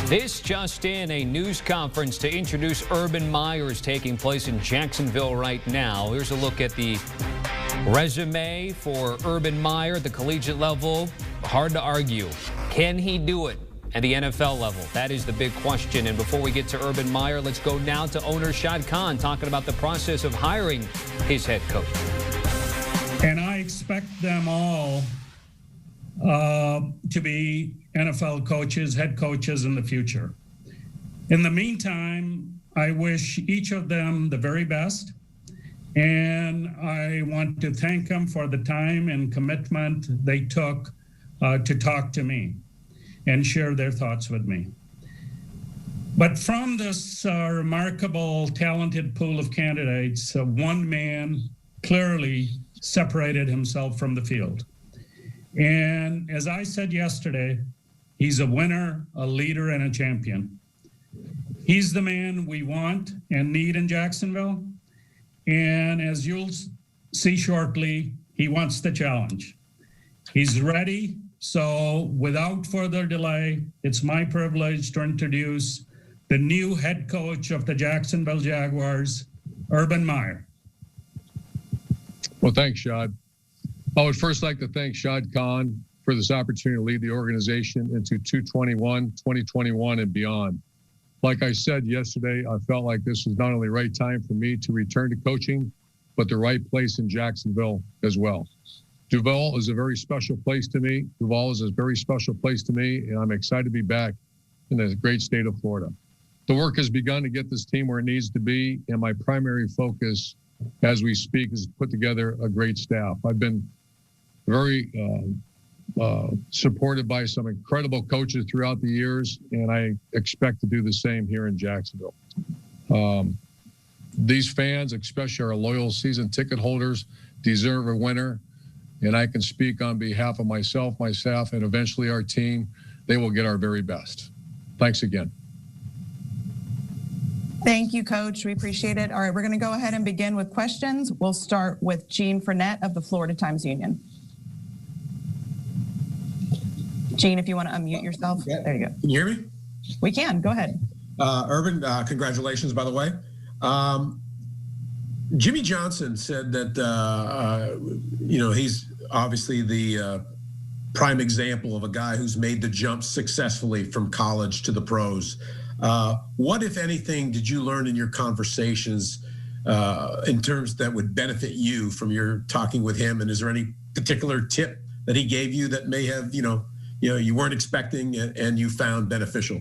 This just in, a news conference to introduce Urban Meyer is taking place in Jacksonville right now. Here's a look at the resume for Urban Meyer at the collegiate level. Hard to argue. Can he do it at the NFL level? That is the big question. And before we get to Urban Meyer, let's go now to owner Shad Khan talking about the process of hiring his head coach. And I expect them all to be NFL coaches, head coaches in the future. In the meantime, I wish each of them the very best. And I want to thank them for the time and commitment they took to talk to me and share their thoughts with me. But from this remarkable, talented pool of candidates, one man clearly separated himself from the field. And as I said yesterday, he's a winner, a leader, and a champion. He's the man we want and need in Jacksonville. And as you'll see shortly, he wants the challenge. He's ready. So without further delay, it's my privilege to introduce the new head coach of the Jacksonville Jaguars, Urban Meyer. Well, thanks, Shad. I would first like to thank Shad Khan for this opportunity to lead the organization into 2021 and beyond. Like I said yesterday, I felt like this was not only the right time for me to return to coaching, but the right place in Jacksonville as well. Duval is a very special place to me. Duval is a very special place to me, and I'm excited to be back in the great state of Florida. The work has begun to get this team where it needs to be, and my primary focus as we speak is to put together a great staff. I've been very supported by some incredible coaches throughout the years, and I expect to do the same here in Jacksonville. These fans, especially our loyal season ticket holders, deserve a winner, and I can speak on behalf of myself, my staff, and eventually our team. They will get our very best. Thanks again. Thank you, Coach. We appreciate it. All right, we're going to go ahead and begin with questions. We'll start with Gene Fournette of the Florida Times-Union. Gene, if you want to unmute yourself. Yeah. There you go. Can you hear me? We can. Go ahead. Urban, congratulations, by the way. Jimmy Johnson said that, he's obviously the prime example of a guy who's made the jump successfully from college to the pros. What, if anything, did you learn in your conversations in terms that would benefit you from your talking with him? And is there any particular tip that he gave you that may have, you weren't expecting and you found beneficial?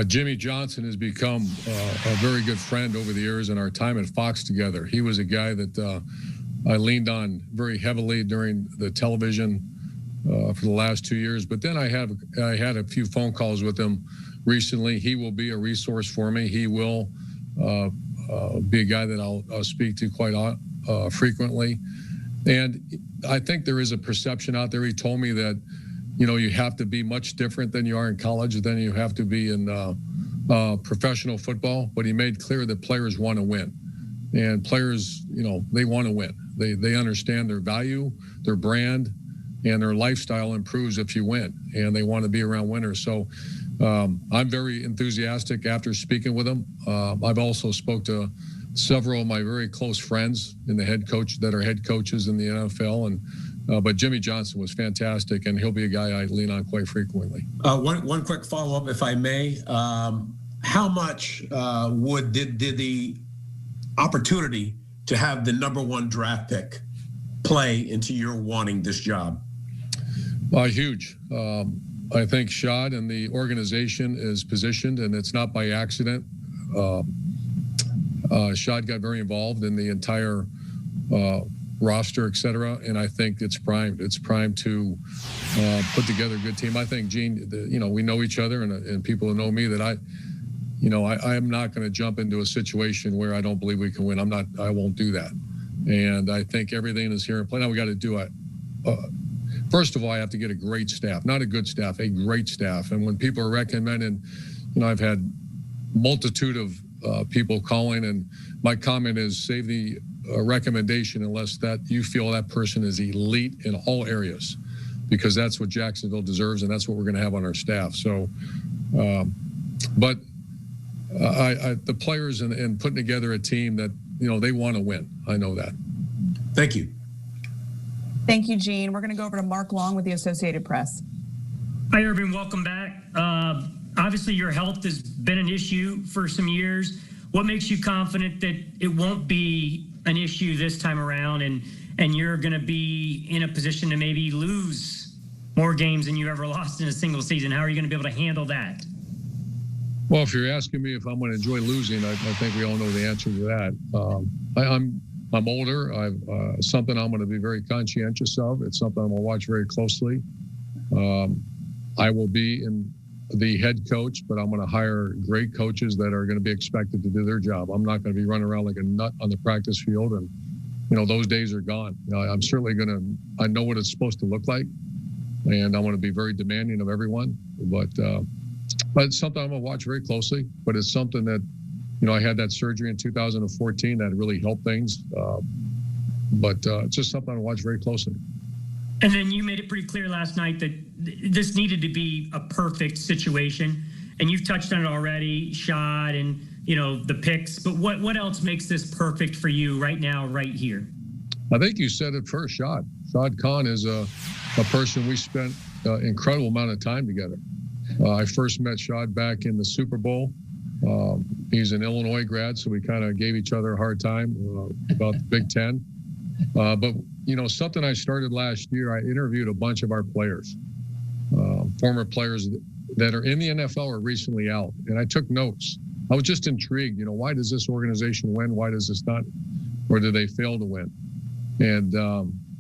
Jimmy Johnson has become a very good friend over the years in our time at Fox together. He was a guy that I leaned on very heavily during the television for the last 2 years. But then I had a few phone calls with him recently. He will be a resource for me. He will be a guy that I'll speak to quite frequently. And I think there is a perception out there. He told me that, you have to be much different than you are in college than you have to be in professional football. But he made clear that players want to win. And players, they want to win. They understand their value, their brand, and their lifestyle improves if you win. And they want to be around winners. So I'm very enthusiastic after speaking with him. I've also spoke to several of my very close friends in the head coach that are head coaches in the NFL. But Jimmy Johnson was fantastic, and he'll be a guy I lean on quite frequently. One quick follow-up, if I may. How much did the opportunity to have the #1 draft pick play into your wanting this job? Huge. I think Shad and the organization is positioned, and it's not by accident. Shad got very involved in the entire roster, et cetera, and I think it's primed. It's primed to put together a good team. I think, Gene, we know each other, and people who know me, that I am not going to jump into a situation where I don't believe we can win. I won't do that. And I think everything is here in play. Now we got to do it. First of all, I have to get a great staff, not a good staff, a great staff. And when people are recommending, I've had multitude of people calling, and my comment is save the recommendation unless that you feel that person is elite in all areas, because that's what Jacksonville deserves, and that's what we're going to have on our staff. So But the players and putting together a team that, they want to win. I know that. Thank you. Thank you, Gene. We're going to go over to Mark Long with the Associated Press. Hi, Urban. Welcome back. Obviously, your health has been an issue for some years. What makes you confident that it won't be an issue this time around, and you're going to be in a position to maybe lose more games than you ever lost in a single season? How are you going to be able to handle that? Well, if you're asking me if I'm going to enjoy losing, I think we all know the answer to that. I'm older. I've something I'm going to be very conscientious of. It's something I'm going to watch very closely. I will be in the head coach, but I'm going to hire great coaches that are going to be expected to do their job. I'm not going to be running around like a nut on the practice field, and those days are gone. I'm certainly I know what it's supposed to look like, and I want to be very demanding of everyone. But it's something I'm going to watch very closely. But it's something that, I had that surgery in 2014 that really helped things. But it's just something I watch very closely. And then you made it pretty clear last night that this needed to be a perfect situation. And you've touched on it already, shot and, the picks. But what else makes this perfect for you right now, right here? I think you said it first, Shad. Shad Khan is a person we spent an incredible amount of time together. I first met Shad back in the Super Bowl. He's an Illinois grad, so we kind of gave each other a hard time about the Big Ten. But, something I started last year, I interviewed a bunch of our players, former players that are in the NFL or recently out. And I took notes. I was just intrigued, why does this organization win? Why does this not? Or do they fail to win? And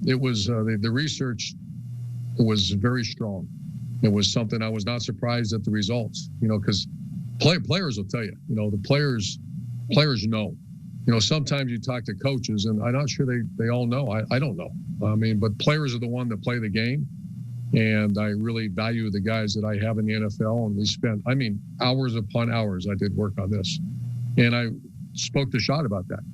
it was the research was very strong. It was something I was not surprised at the results, because players will tell you, the players know. Sometimes you talk to coaches, and I'm not sure they all know. I don't know. But players are the one that play the game, and I really value the guys that I have in the NFL. And we spent, hours upon hours. I did work on this, and I spoke to Shad about that.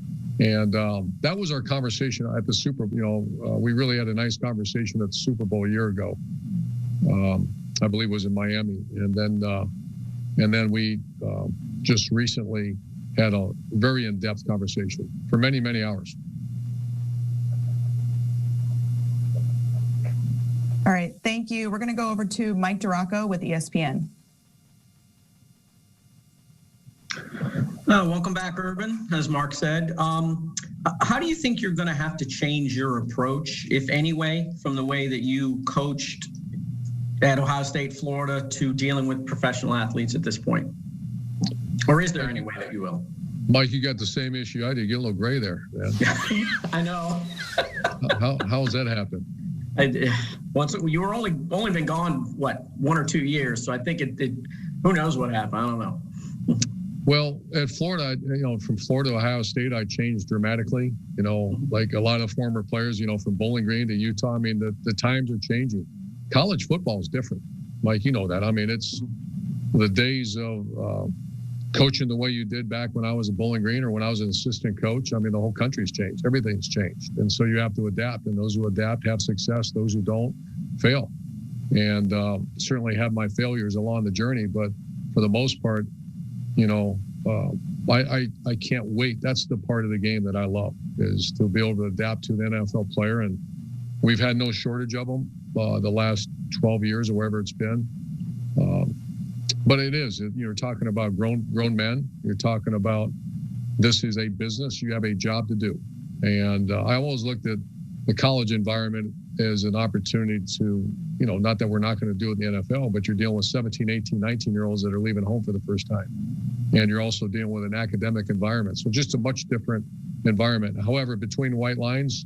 And that was our conversation at the Super. We really had a nice conversation at the Super Bowl a year ago. I believe it was in Miami, and then we just recently had a very in-depth conversation for many, many hours. All right, thank you. We're going to go over to Mike Duraco with ESPN. Welcome back, Urban, as Mark said. How do you think you're going to have to change your approach, if any way, from the way that you coached at Ohio State, Florida, to dealing with professional athletes at this point? Or is there any way that you will? Mike, you got the same issue I did. You get a little gray there, man. I know. How's that happen? Once you were only been gone, 1 or 2 years. So I think it who knows what happened. I don't know. Well, at Florida, from Florida to Ohio State, I changed dramatically. Like a lot of former players, from Bowling Green to Utah. The times are changing. College football is different, Mike. You know that. It's the days of coaching the way you did back when I was at Bowling Green or when I was an assistant coach. The whole country's changed. Everything's changed. And so you have to adapt. And those who adapt have success. Those who don't fail. And certainly have my failures along the journey. But for the most part, I can't wait. That's the part of the game that I love, is to be able to adapt to the NFL player. And we've had no shortage of them the last 12 years or wherever it's been. But it is. You're talking about grown men. You're talking about this is a business. You have a job to do. And I always looked at the college environment as an opportunity to, not that we're not going to do it in the NFL, but you're dealing with 17, 18, 19-year-olds that are leaving home for the first time. And you're also dealing with an academic environment. So just a much different environment. However, between white lines,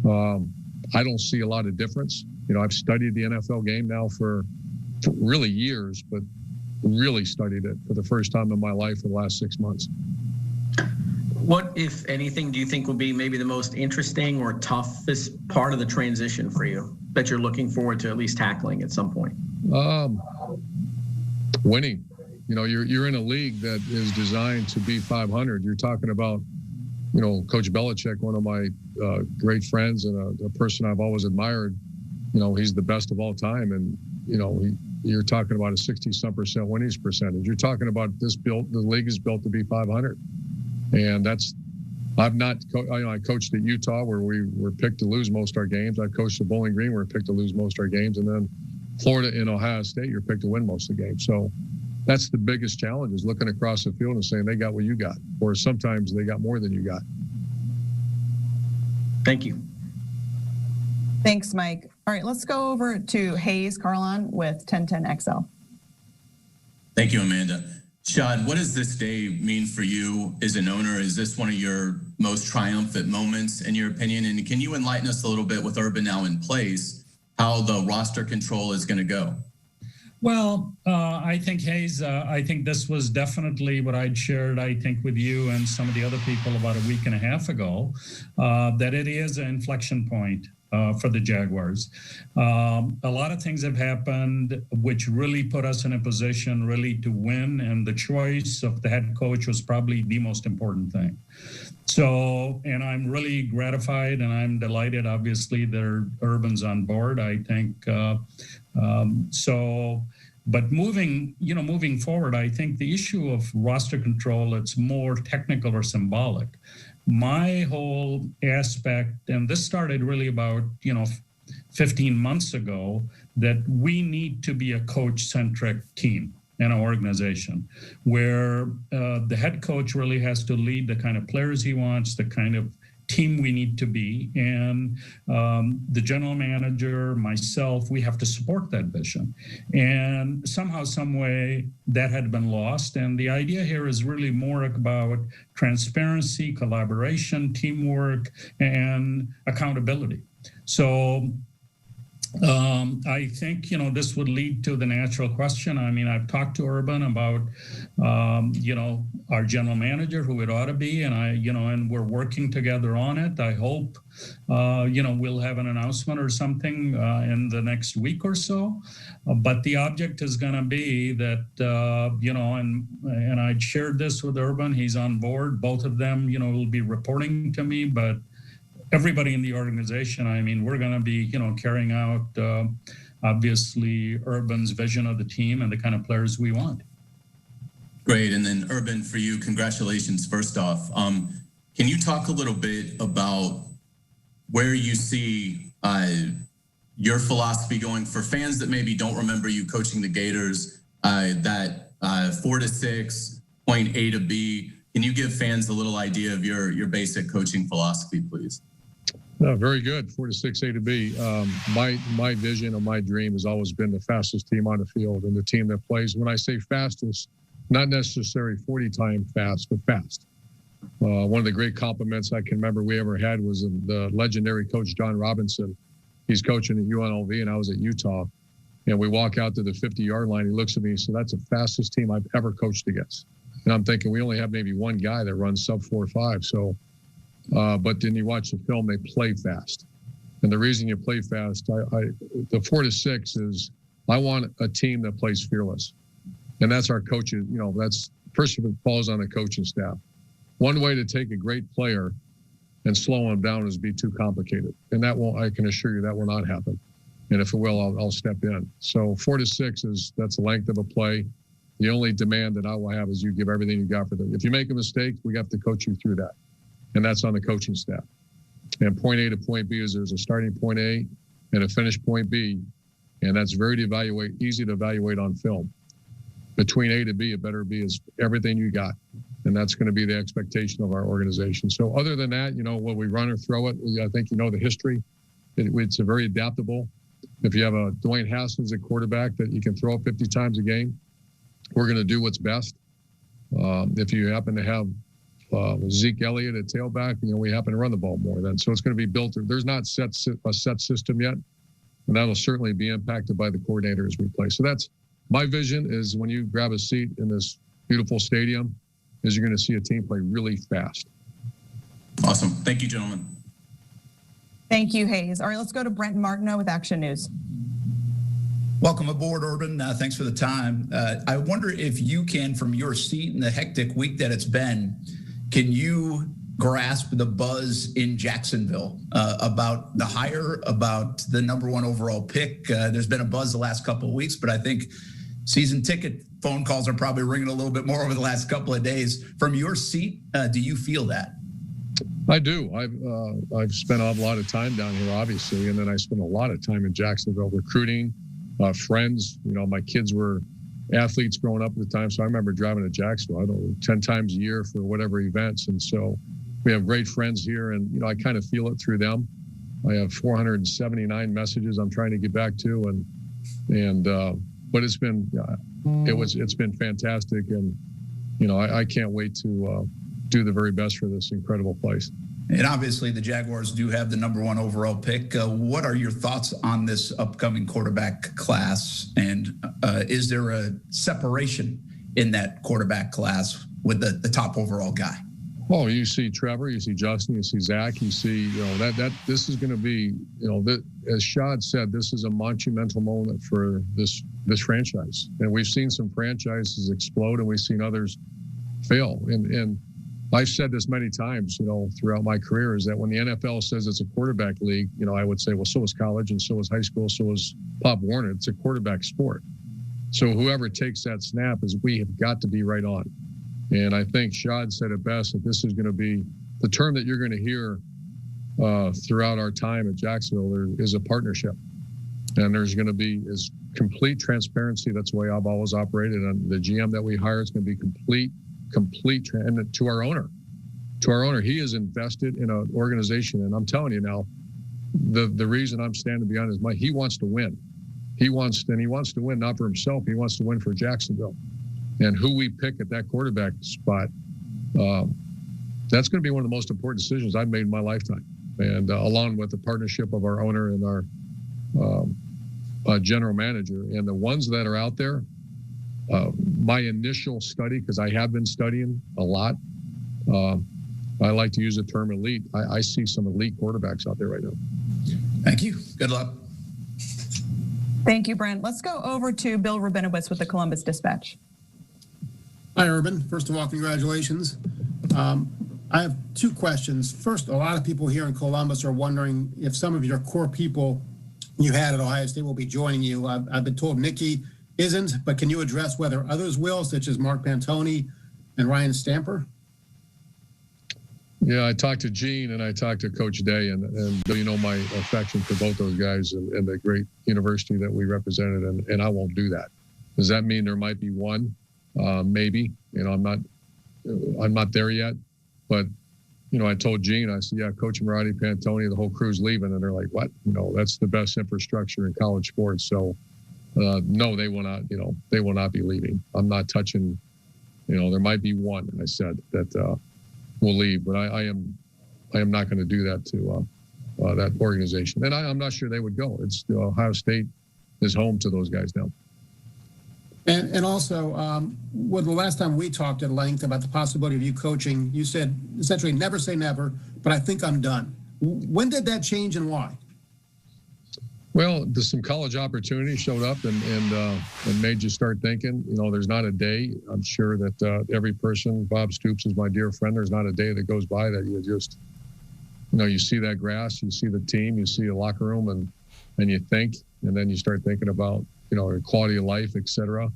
I don't see a lot of difference. I've studied the NFL game now for really years, but really studied it for the first time in my life for the last 6 months. What, if anything, do you think will be maybe the most interesting or toughest part of the transition for you that you're looking forward to at least tackling at some point? Winning. You're in a league that is designed to be 500. You're talking about, Coach Belichick, one of my great friends and a person I've always admired. He's the best of all time. And, you're talking about a 60-some% winning percentage. You're talking about the league is built to be 500. And I coached at Utah where we were picked to lose most of our games. I coached at Bowling Green where we were picked to lose most of our games. And then Florida and Ohio State, you're picked to win most of the games. So that's the biggest challenge, is looking across the field and saying they got what you got, or sometimes they got more than you got. Thank you. Thanks, Mike. All right, let's go over to Hayes Carlon with 1010XL. Thank you, Amanda. Shad, what does this day mean for you as an owner? Is this one of your most triumphant moments, in your opinion? And can you enlighten us a little bit, with Urban now in place, how the roster control is going to go? Well, I think, Hayes, I think this was definitely what I'd shared, I think, with you and some of the other people about a week and a half ago, that it is an inflection point for the Jaguars. A lot of things have happened which really put us in a position really to win, and the choice of the head coach was probably the most important thing. So, and I'm really gratified and I'm delighted, obviously, that Urban's on board. I think but moving forward, I think the issue of roster control, it's more technical or symbolic. My whole aspect, and this started really about 15 months ago, that we need to be a coach-centric team in our organization, where the head coach really has to lead the kind of players he wants, the kind of team we need to be, and the general manager, myself, we have to support that vision. And somehow, some way, that had been lost. And the idea here is really more about transparency, collaboration, teamwork, and accountability. So I think, this would lead to the natural question. I mean, I've talked to Urban about, our general manager, who it ought to be, and and we're working together on it. I hope, we'll have an announcement or something in the next week or so. But the object is going to be that, and I shared this with Urban. He's on board. Both of them, will be reporting to me, but everybody in the organization, I mean, we're going to be, carrying out, obviously, Urban's vision of the team and the kind of players we want. Great. And then, Urban, for you, congratulations, first off. Can you talk a little bit about where you see your philosophy going for fans that maybe don't remember you coaching the Gators, that 4 to 6, point A to B? Can you give fans a little idea of your basic coaching philosophy, please? Very good. 4 to 6, A to B. My vision or my dream has always been the fastest team on the field, and the team that plays. When I say fastest, not necessarily 40-time fast, but fast. One of the great compliments I can remember we ever had was the legendary coach John Robinson. He's coaching at UNLV, and I was at Utah. And we walk out to the 50-yard line. He looks at me and said, "That's the fastest team I've ever coached against." And I'm thinking, we only have maybe one guy that runs sub 4.5. So, but then you watch the film, they play fast. And the reason you play fast, the 4 to 6 is, I want a team that plays fearless. And that's our coaches, that's first of all, falls on the coaching staff. One way to take a great player and slow him down is be too complicated. And I can assure you that will not happen. And if it will, I'll step in. So 4 to 6 that's the length of a play. The only demand that I will have is you give everything you got for them. If you make a mistake, we have to coach you through that. And that's on the coaching staff. And point A to point B is there's a starting point A and a finish point B. And that's easy to evaluate on film. Between A to B, it better be is everything you got. And that's going to be the expectation of our organization. So other than that, will we run or throw it? I think the history. It's a very adaptable. If you have a Dwayne Haskins at quarterback that you can throw 50 times a game, we're going to do what's best. If you happen to have Zeke Elliott at tailback, we happen to run the ball more then. So it's going to be built. There's not a set system yet, and that'll certainly be impacted by the coordinator as we play. So that's my vision, is when you grab a seat in this beautiful stadium, is you're going to see a team play really fast. Awesome. Thank you, gentlemen. Thank you, Hayes. All right, let's go to Brent Martineau with Action News. Welcome aboard, Urban. Thanks for the time. I wonder if you can, from your seat in the hectic week that it's been, can you grasp the buzz in Jacksonville about the hire, about the #1 overall pick? There's been a buzz the last couple of weeks, but I think season ticket phone calls are probably ringing a little bit more over the last couple of days. From your seat, do you feel that? I do. I've spent a lot of time down here, obviously, and then I spent a lot of time in Jacksonville recruiting friends. You know, my kids were athletes growing up at the time, so I remember driving to Jacksonville, I don't know, 10 times a year for whatever events. And so we have great friends here, and you know, I kind of feel it through them. I have 479 messages I'm trying to get back to, but it's been it's been fantastic, and you know, I can't wait to do the very best for this incredible place. And obviously the Jaguars do have the #1 overall pick. What are your thoughts on this upcoming quarterback class? And is there a separation in that quarterback class with the top overall guy? Well, you see Trevor, you see Justin, you see Zach, you see, you know, that this is going to be, you know, as Shad said, this is a monumental moment for this franchise. And we've seen some franchises explode, and we've seen others fail. And I've said this many times, you know, throughout my career, is that when the NFL says it's a quarterback league, you know, I would say, well, so is college, and so is high school, so is Pop Warner. It's a quarterback sport. So whoever takes that snap we have got to be right on. And I think Shad said it best, that this is going to be the term that you're going to hear throughout our time at Jacksonville. There is a partnership, and there's going to be is complete transparency. That's the way I've always operated. And the GM that we hire is going to be complete, and to our owner, he is invested in an organization. And I'm telling you now, the reason I'm standing behind his mic, he wants to win. He wants to win not for himself. He wants to win for Jacksonville. And who we pick at that quarterback spot, that's going to be one of the most important decisions I've made in my lifetime. And along with the partnership of our owner and our general manager, and the ones that are out there, my initial study, because I have been studying a lot, I like to use the term elite. I see some elite quarterbacks out there right now. Thank you. Good luck. Thank you, Brent. Let's go over to Bill Rabinowitz with the Columbus Dispatch. Hi, Urban. First of all, congratulations. I have two questions. First, a lot of people here in Columbus are wondering if some of your core people you had at Ohio State will be joining you. I've been told Nikki isn't, but can you address whether others will, such as Mark Pantoni and Ryan Stamper? Yeah, I talked to Gene and I talked to Coach Day, and you know my affection for both those guys and the great university that we represented, and I won't do that. Does that mean there might be one? Maybe. You know, I'm not there yet, but you know, I told Gene, I said, yeah, Coach Marati, Pantoni, the whole crew's leaving, and they're like, what? You know, that's the best infrastructure in college sports. So no, they will not. You know, they will not be leaving. I'm not touching. You know, there might be one. I said that will leave, but I am not going to do that to that organization, and I'm not sure they would go. It's Ohio State is home to those guys now. And also, well, the last time we talked at length about the possibility of you coaching, you said essentially never say never, but I think I'm done. When did that change and why? Well, some college opportunities showed up and made you start thinking. You know, there's not a day. I'm sure that every person, Bob Stoops is my dear friend. There's not a day that goes by that you just, you know, you see that grass, you see the team, you see a locker room, and you think, and then you start thinking about, you know, quality of life, et cetera.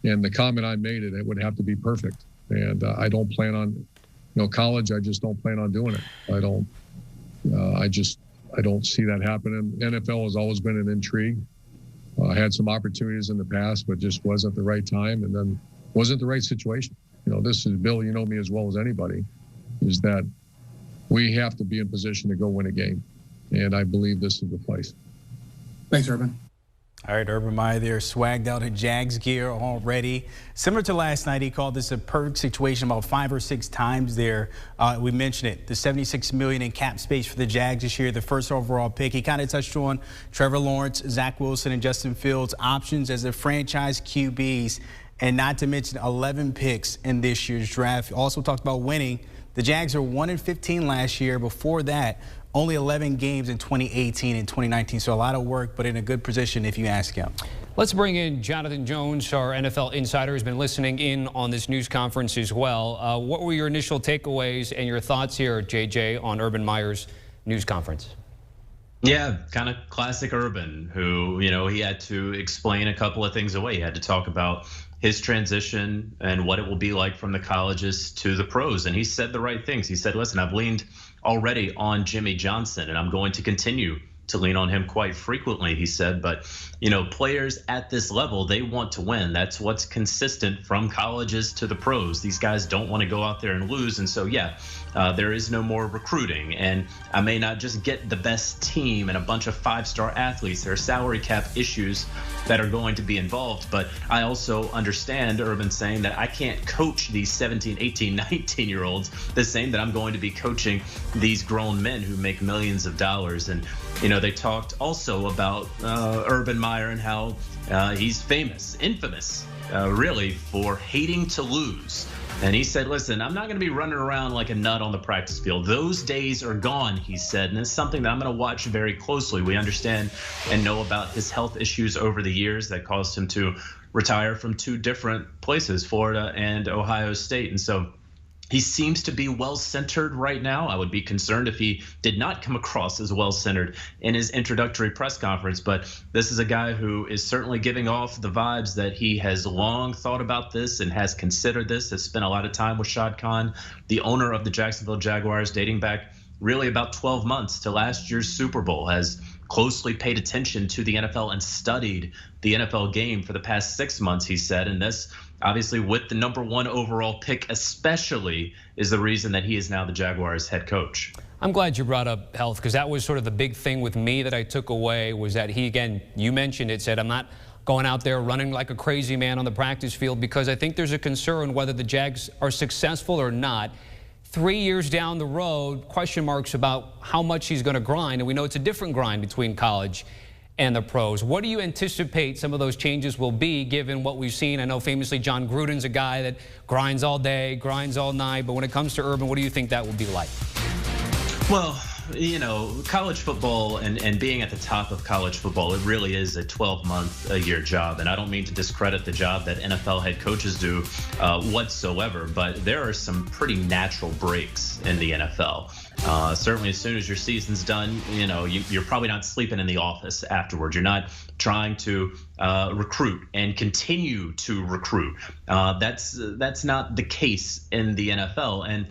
And the comment I made, it would have to be perfect. And I don't plan on, you know, college, I just don't plan on doing it. I don't see that happening. NFL has always been an intrigue. I had some opportunities in the past, but just wasn't the right time, and then wasn't the right situation. You know, this is, Bill, you know me as well as anybody, is that we have to be in position to go win a game. And I believe this is the place. Thanks, Urban. All right, Urban Meyer there, swagged out in Jags gear already. Similar to last night, he called this a perfect situation about 5 or 6 times there. We mentioned it, the $76 million in cap space for the Jags this year, the first overall pick. He kind of touched on Trevor Lawrence, Zach Wilson, and Justin Fields' options as the franchise QBs, and not to mention 11 picks in this year's draft. Also talked about winning. The Jags are 1-15 last year. Before that, only 11 games in 2018 and 2019. So a lot of work, but in a good position if you ask him. Let's bring in Jonathan Jones, our NFL insider, who's been listening in on this news conference as well. What were your initial takeaways and your thoughts here, JJ, on Urban Meyer's news conference? Yeah, kind of classic Urban, who, he had to explain a couple of things away. He had to talk about his transition and what it will be like from the colleges to the pros. And he said the right things. He said, listen, I've leaned already on Jimmy Johnson, and I'm going to continue to lean on him quite frequently, he said. But, players at this level, they want to win. That's what's consistent from colleges to the pros. These guys don't want to go out there and lose. And so, there is no more recruiting. And I may not just get the best team and a bunch of five-star athletes. There are salary cap issues that are going to be involved. But I also understand Urban saying that I can't coach these 17, 18, 19-year-olds the same that I'm going to be coaching these grown men who make millions of dollars. And, they talked also about Urban Meyer and how he's infamous, really, for hating to lose. And he said, listen, I'm not going to be running around like a nut on the practice field. Those days are gone, he said. And it's something that I'm going to watch very closely. We understand and know about his health issues over the years that caused him to retire from two different places, Florida and Ohio State. And so he seems to be well-centered right now. I would be concerned if he did not come across as well-centered in his introductory press conference. But this is a guy who is certainly giving off the vibes that he has long thought about this and has considered this, has spent a lot of time with Shad Khan, the owner of the Jacksonville Jaguars, dating back really about 12 months to last year's Super Bowl, has closely paid attention to the NFL and studied the NFL game for the past 6 months, he said. And this, obviously, with the #1 overall pick especially, is the reason that he is now the Jaguars head coach. I'm glad you brought up health, because that was sort of the big thing with me that I took away, was that he, again, you mentioned it, said, I'm not going out there running like a crazy man on the practice field, because I think there's a concern whether the Jags are successful or not. 3 years down the road, question marks about how much he's going to grind. And we know it's a different grind between college and the pros. What do you anticipate some of those changes will be, given what we've seen? I know famously John Gruden's a guy that grinds all day, grinds all night. But when it comes to Urban, what do you think that will be like? Well, college football and being at the top of college football, it really is a 12-month-a-year job. And I don't mean to discredit the job that NFL head coaches do whatsoever, but there are some pretty natural breaks in the NFL. Certainly, as soon as your season's done, you're probably not sleeping in the office afterwards. You're not trying to recruit and continue to recruit. That's not the case in the NFL. And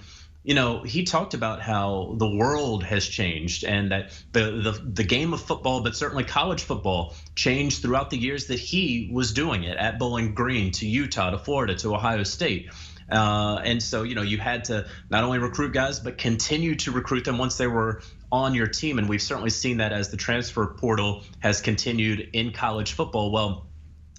he talked about how the world has changed and that the game of football, but certainly college football, changed throughout the years that he was doing it, at Bowling Green, to Utah, to Florida, to Ohio State. And so, you had to not only recruit guys, but continue to recruit them once they were on your team. And we've certainly seen that as the transfer portal has continued in college football. Well,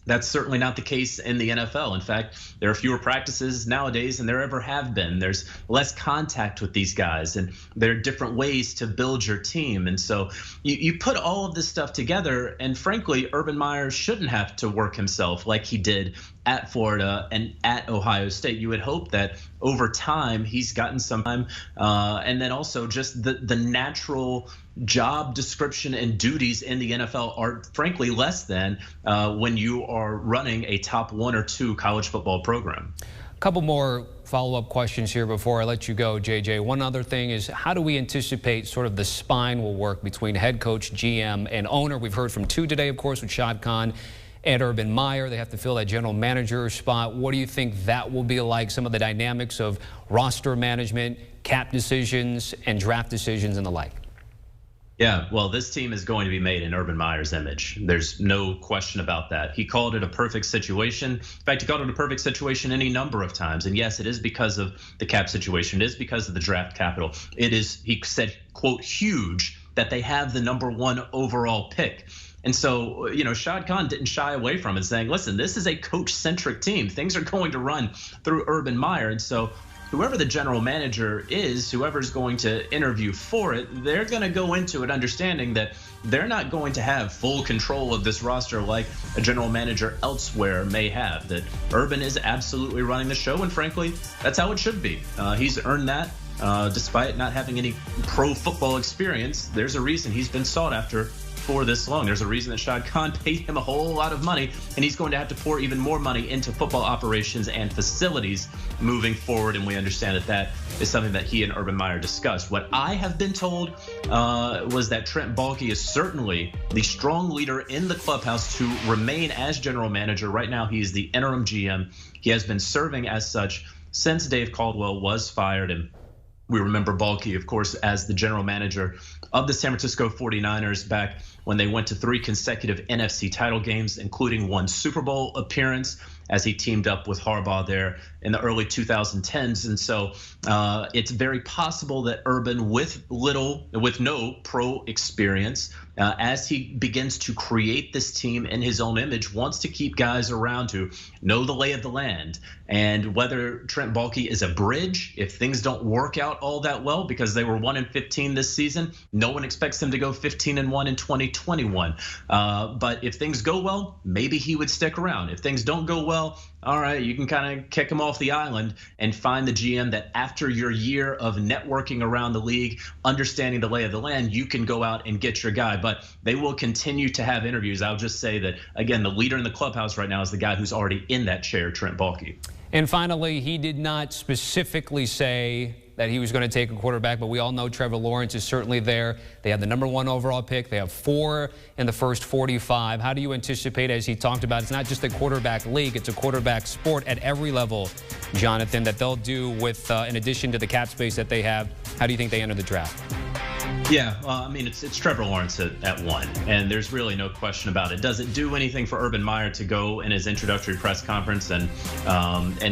that's certainly not the case in the NFL. In fact, there are fewer practices nowadays than there ever have been. There's less contact with these guys, and there are different ways to build your team. And so you put all of this stuff together, and frankly, Urban Meyer shouldn't have to work himself like he did at Florida and at Ohio State. You would hope that over time he's gotten some time, and then also just the natural job description and duties in the NFL are frankly less than when you are running a top 1 or 2 college football program. A couple more follow-up questions here before I let you go, JJ. One other thing is, how do we anticipate sort of the spine will work between head coach, GM, and owner? We've heard from 2 today, of course, with Shad Khan and Urban Meyer. They have to fill that general manager spot. What do you think that will be like? Some of the dynamics of roster management, cap decisions, and draft decisions and the like. Yeah, well, this team is going to be made in Urban Meyer's image. There's no question about that. He called it a perfect situation. In fact, he called it a perfect situation any number of times. And yes, it is because of the cap situation. It is because of the draft capital. It is, he said, quote, huge that they have the #1 overall pick. And so, Shad Khan didn't shy away from it, saying, listen, this is a coach-centric team. Things are going to run through Urban Meyer. And so whoever the general manager is, whoever's going to interview for it, they're going to go into it understanding that they're not going to have full control of this roster like a general manager elsewhere may have. That Urban is absolutely running the show, and frankly, that's how it should be. He's earned that despite not having any pro football experience. There's a reason he's been sought after for this long. There's a reason that Shad Khan paid him a whole lot of money, and he's going to have to pour even more money into football operations and facilities moving forward. And we understand that that is something that he and Urban Meyer discussed. What I have been told was that Trent Baalke is certainly the strong leader in the clubhouse to remain as general manager. Right now, he's the interim GM. He has been serving as such since Dave Caldwell was fired. And we remember Baalke, of course, as the general manager of the San Francisco 49ers back when they went to 3 consecutive NFC title games, including 1 Super Bowl appearance, as he teamed up with Harbaugh there in the early 2010s. And so it's very possible that Urban, with no pro experience, as he begins to create this team in his own image, wants to keep guys around who know the lay of the land. And whether Trent Baalke is a bridge, if things don't work out all that well, because they were 1-15 this season, no one expects them to go 15-1 in 2021. But if things go well, maybe he would stick around. If things don't go well, all right, you can kind of kick him off the island and find the GM that after your year of networking around the league, understanding the lay of the land, you can go out and get your guy. But they will continue to have interviews. I'll just say that, again, the leader in the clubhouse right now is the guy who's already in that chair, Trent Baalke. And finally, he did not specifically say that he was going to take a quarterback, but we all know Trevor Lawrence is certainly there. They have the #1 overall pick. They have 4 in the first 45. How do you anticipate, as he talked about, it's not just a quarterback league, it's a quarterback sport at every level, Jonathan, that they'll do with, in addition to the cap space that they have? How do you think they enter the draft? Yeah, well, I mean, it's Trevor Lawrence at 1, and there's really no question about it. Does it do anything for Urban Meyer to go in his introductory press conference and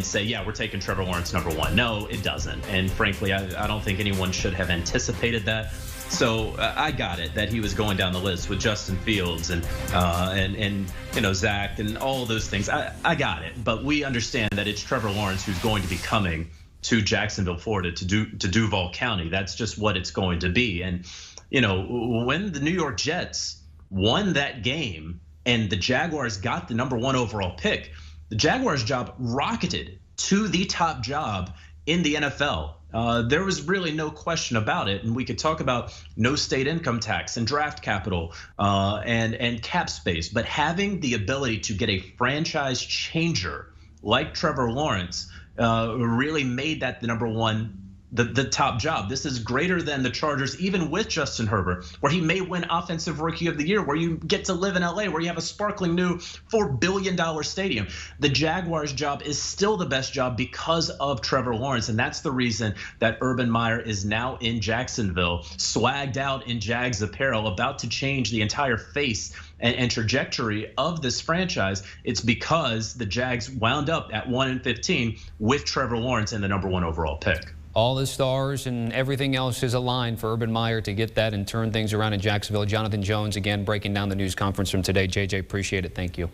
say, yeah, we're taking Trevor Lawrence #1? No, it doesn't. And frankly, I don't think anyone should have anticipated that. So I got it that he was going down the list with Justin Fields and Zach and all those things. I got it, but we understand that it's Trevor Lawrence who's going to be coming to Jacksonville, Florida, to Duval County. That's just what it's going to be. And, when the New York Jets won that game and the Jaguars got the #1 overall pick, the Jaguars job rocketed to the top job in the NFL. There was really no question about it. And we could talk about no state income tax and draft capital and cap space. But having the ability to get a franchise changer like Trevor Lawrence really made that the #1, the top job. This is greater than the Chargers, even with Justin Herbert, where he may win Offensive Rookie of the Year, where you get to live in LA, where you have a sparkling new $4 billion stadium. The Jaguars job is still the best job because of Trevor Lawrence, and that's the reason that Urban Meyer is now in Jacksonville, swagged out in Jags apparel, about to change the entire face and trajectory of this franchise. It's because the Jags wound up at 1-15 with Trevor Lawrence and the #1 overall pick. All the stars and everything else is aligned for Urban Meyer to get that and turn things around in Jacksonville. Jonathan Jones, again, breaking down the news conference from today. JJ, appreciate it. Thank you.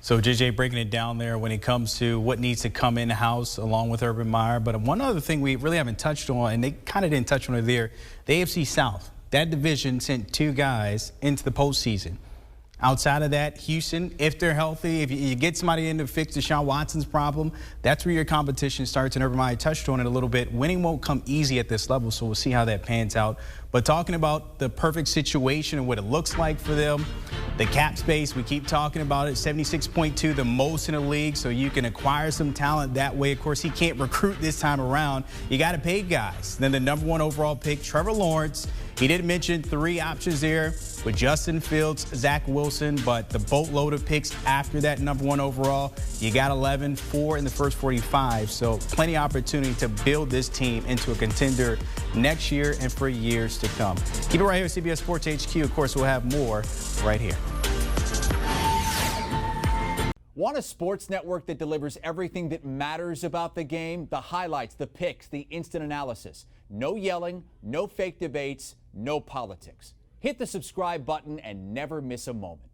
So JJ breaking it down there when it comes to what needs to come in-house along with Urban Meyer. But one other thing we really haven't touched on, and they kind of didn't touch on it there, the AFC South. That division sent 2 guys into the postseason. Outside of that, Houston, if they're healthy, if you get somebody in to fix Deshaun Watson's problem, that's where your competition starts. And Urban Meyer touched on it a little bit. Winning won't come easy at this level, so we'll see how that pans out. But talking about the perfect situation and what it looks like for them, the cap space, we keep talking about it, 76.2, the most in the league, so you can acquire some talent that way. Of course, he can't recruit this time around. You got to pay guys. Then the #1 overall pick, Trevor Lawrence. He did mention 3 options there with Justin Fields, Zach Wilson, but the boatload of picks after that #1 overall, you got 11, 4 in the first 45. So plenty of opportunity to build this team into a contender next year and for years to come. Keep it right here with CBS Sports HQ. Of course, we'll have more right here. Want a sports network that delivers everything that matters about the game? The highlights, the picks, the instant analysis. No yelling, no fake debates, no politics. Hit the subscribe button and never miss a moment.